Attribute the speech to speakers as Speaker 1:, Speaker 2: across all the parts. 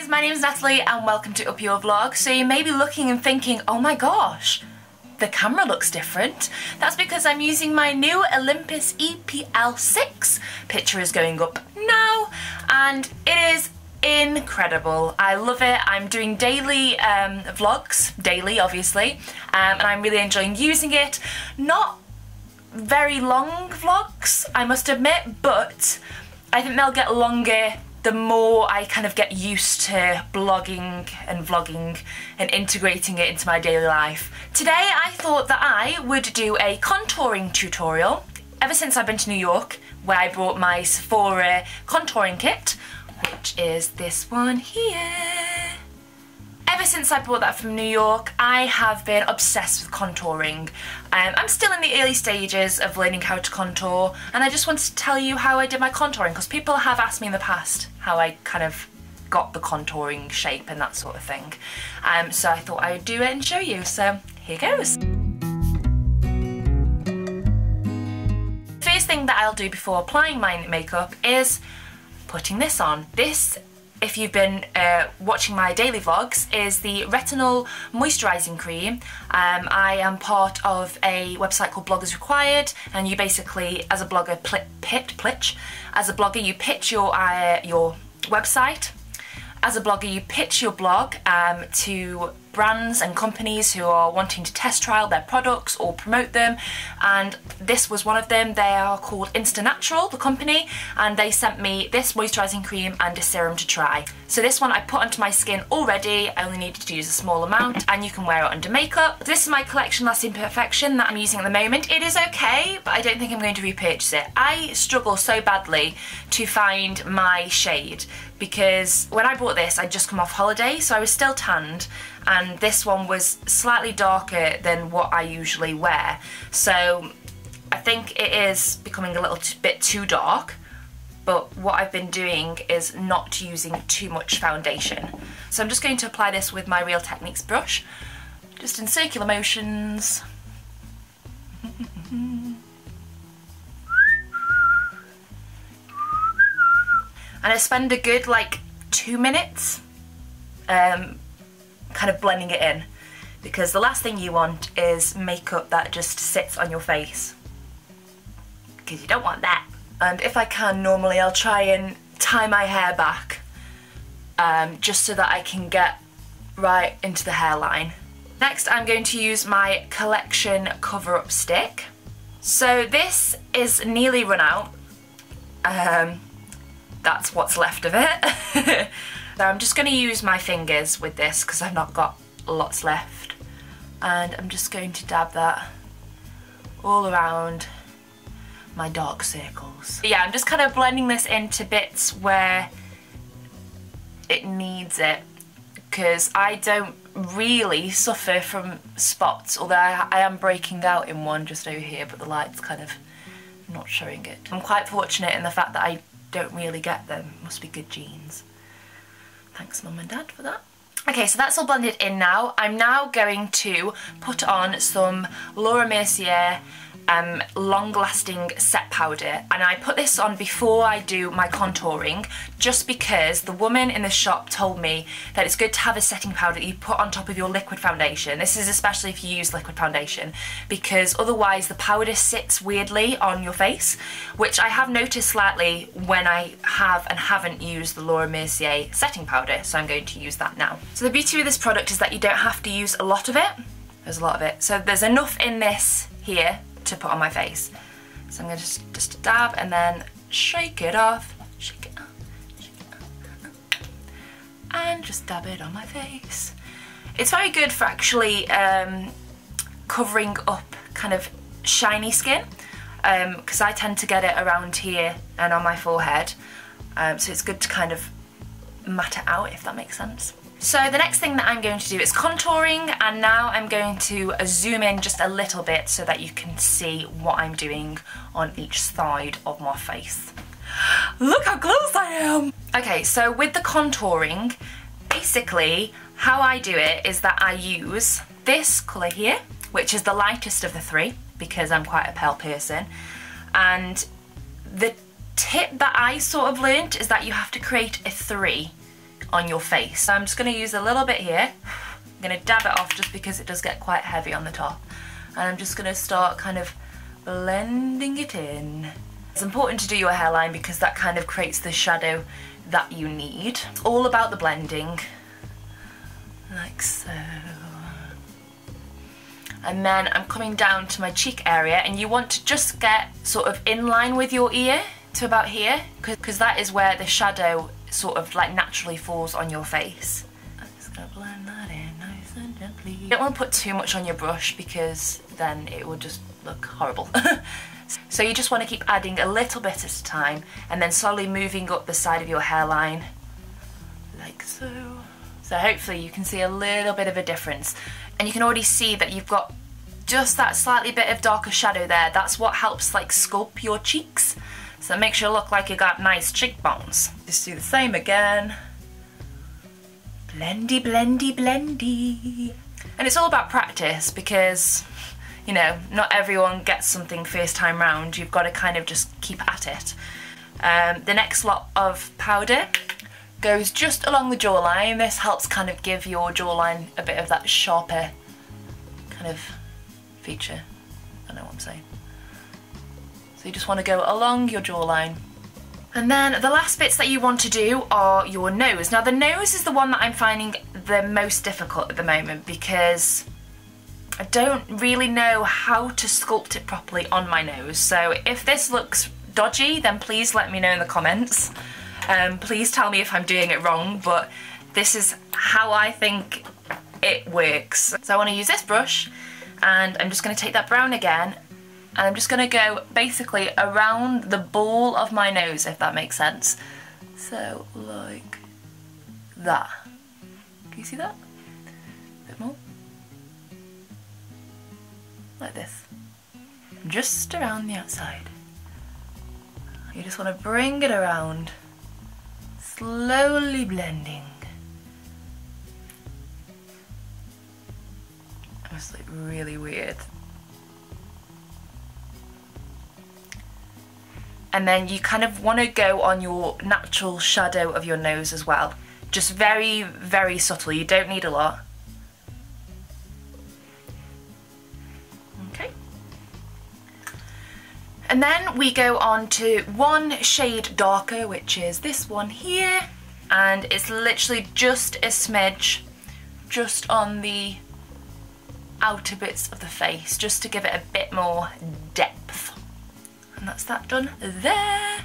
Speaker 1: guys, my name is Natalie and welcome to UpYourVlog. So you may be looking and thinking, oh my gosh, the camera looks different. That's because I'm using my new Olympus EPL6. Picture is going up now and it is incredible. I love it. I'm doing daily vlogs, daily obviously, and I'm really enjoying using it. Not very long vlogs, I must admit, but I think they'll get longer the more I kind of get used to blogging and vlogging and integrating it into my daily life. Today I thought that I would do a contouring tutorial. Ever since I've been to New York, where I brought my Sephora contouring kit, which is this one here. Ever since I brought that from New York, I have been obsessed with contouring. I'm still in the early stages of learning how to contour, and I just wanted to tell you how I did my contouring, because people have asked me in the past how I kind of got the contouring shape and that sort of thing. So I thought I would do it and show you, so here goes. First thing that I'll do before applying my makeup is putting this on. This, if you've been watching my daily vlogs, is the Retinol Moisturizing Cream. I am part of a website called Bloggers Required, and you basically, as a blogger, you pitch your website. As a blogger, you pitch your blog to brands and companies who are wanting to test trial their products or promote them, and this was one of them. They are called Insta Natural, the company, and they sent me this moisturising cream and a serum to try. So this one I put onto my skin already. I only needed to use a small amount, and you can wear it under makeup. This is my collection Lasting Perfection that I'm using at the moment. It is okay, but I don't think I'm going to repurchase it. I struggle so badly to find my shade, because when I bought this, I'd just come off holiday, so I was still tanned, and this one was slightly darker than what I usually wear. So I think it is becoming a little bit too dark, but what I've been doing is not using too much foundation. So I'm just going to apply this with my Real Techniques brush, just in circular motions. And I spend a good like 2 minutes kind of blending it in, because the last thing you want is makeup that just sits on your face, because you don't want that. And if I can, normally I'll try and tie my hair back just so that I can get right into the hairline. Next I'm going to use my Collection cover-up stick. So this is nearly run out. That's what's left of it. So I'm just going to use my fingers with this because I've not got lots left, and I'm just going to dab that all around my dark circles. But yeah, I'm just kind of blending this into bits where it needs it, because I don't really suffer from spots, although I am breaking out in one just over here, but the light's kind of not showing it. I'm quite fortunate in the fact that I don't really get them. Must be good genes. Thanks Mum and Dad for that. Okay, so that's all blended in now. I'm now going to put on some Laura Mercier long-lasting set powder, and I put this on before I do my contouring, just because the woman in the shop told me that it's good to have a setting powder that you put on top of your liquid foundation. This is especially if you use liquid foundation, because otherwise the powder sits weirdly on your face, which I have noticed slightly when I have and haven't used the Laura Mercier setting powder, so I'm going to use that now. So the beauty of this product is that you don't have to use a lot of it. There's a lot of it. So there's enough in this here to put on my face. So I'm going to just dab and then shake it off, shake it up, shake it up, and just dab it on my face. It's very good for actually covering up kind of shiny skin, because I tend to get it around here and on my forehead, so it's good to kind of matte it out, if that makes sense. So the next thing that I'm going to do is contouring, and now I'm going to zoom in just a little bit so that you can see what I'm doing on each side of my face. Look how close I am! Okay, so with the contouring, basically how I do it is that I use this colour here, which is the lightest of the three, because I'm quite a pale person, and the tip that I sort of learnt is that you have to create a 3 on your face. So I'm just going to use a little bit here. I'm going to dab it off just because it does get quite heavy on the top. And I'm just going to start kind of blending it in. It's important to do your hairline because that kind of creates the shadow that you need. All about the blending, like so. And then I'm coming down to my cheek area, and you want to just get sort of in line with your ear to about here, because that is where the shadow sort of like naturally falls on your face. I'm just gonna blend that in nice and gently. You don't want to put too much on your brush because then it will just look horrible. So you just want to keep adding a little bit at a time and then slowly moving up the side of your hairline, like so. So hopefully you can see a little bit of a difference. And you can already see that you've got just that slightly bit of darker shadow there. That's what helps like sculpt your cheeks. So it makes you look like you got nice cheekbones. Just do the same again. Blendy, blendy, blendy. And it's all about practice because, you know, not everyone gets something first time round. You've got to kind of just keep at it. The next lot of powder goes just along the jawline. This helps kind of give your jawline a bit of that sharper kind of feature. I don't know what I'm saying. So you just want to go along your jawline. And then the last bits that you want to do are your nose. Now the nose is the one that I'm finding the most difficult at the moment because I don't really know how to sculpt it properly on my nose. So if this looks dodgy, then please let me know in the comments. Please tell me if I'm doing it wrong, but this is how I think it works. So I want to use this brush, and I'm just going to take that brown again, and I'm just going to go basically around the ball of my nose, if that makes sense. So like that. Can you see that? A bit more. Like this. Just around the outside. You just want to bring it around. Slowly blending. It must look really weird. And then you kind of want to go on your natural shadow of your nose as well. Just very, very subtle. You don't need a lot. Okay. And then we go on to one shade darker, which is this one here, and it's literally just a smidge just on the outer bits of the face, just to give it a bit more depth. And that's that done there.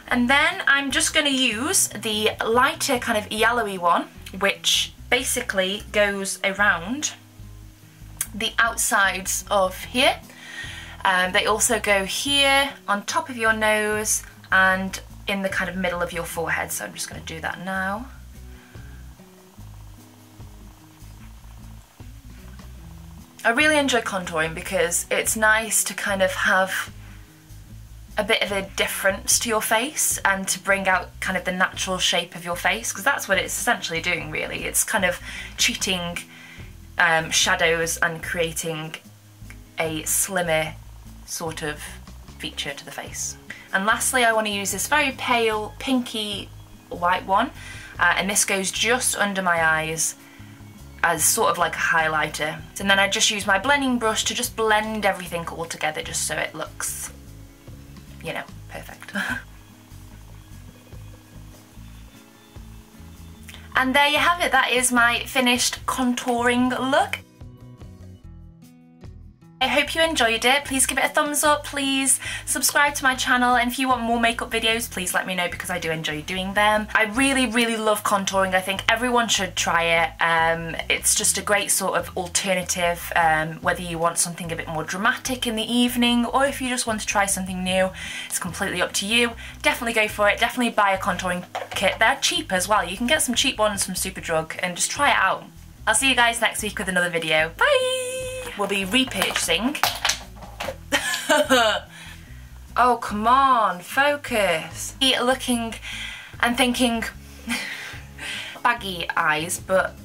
Speaker 1: And then I'm just going to use the lighter kind of yellowy one, which basically goes around the outsides of here. They also go here on top of your nose and in the kind of middle of your forehead. So I'm just going to do that now. I really enjoy contouring because it's nice to kind of have a bit of a difference to your face and to bring out kind of the natural shape of your face, because that's what it's essentially doing really. It's kind of cheating shadows and creating a slimmer sort of feature to the face. And lastly, I want to use this very pale pinky white one, and this goes just under my eyes as sort of like a highlighter. And then I just use my blending brush to just blend everything all together just so it looks, you know, perfect. And there you have it, that is my finished contouring look. I hope you enjoyed it. Please give it a thumbs up, please subscribe to my channel, and if you want more makeup videos, please let me know because I do enjoy doing them. I really, really love contouring. I think everyone should try it. It's just a great sort of alternative, whether you want something a bit more dramatic in the evening or if you just want to try something new. It's completely up to you. Definitely go for it. Definitely buy a contouring kit. They're cheap as well. You can get some cheap ones from Superdrug and just try it out. I'll see you guys next week with another video. Bye! We'll be repurchasing. Oh, come on, focus. Looking and thinking baggy eyes, but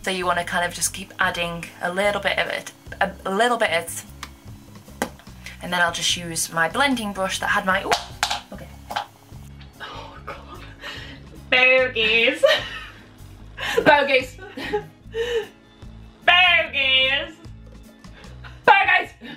Speaker 1: so you want to kind of just keep adding a little bit of it, a little bit of, and then I'll just use my blending brush that had my, ooh, okay. Oh God.
Speaker 2: cookies. Bogies.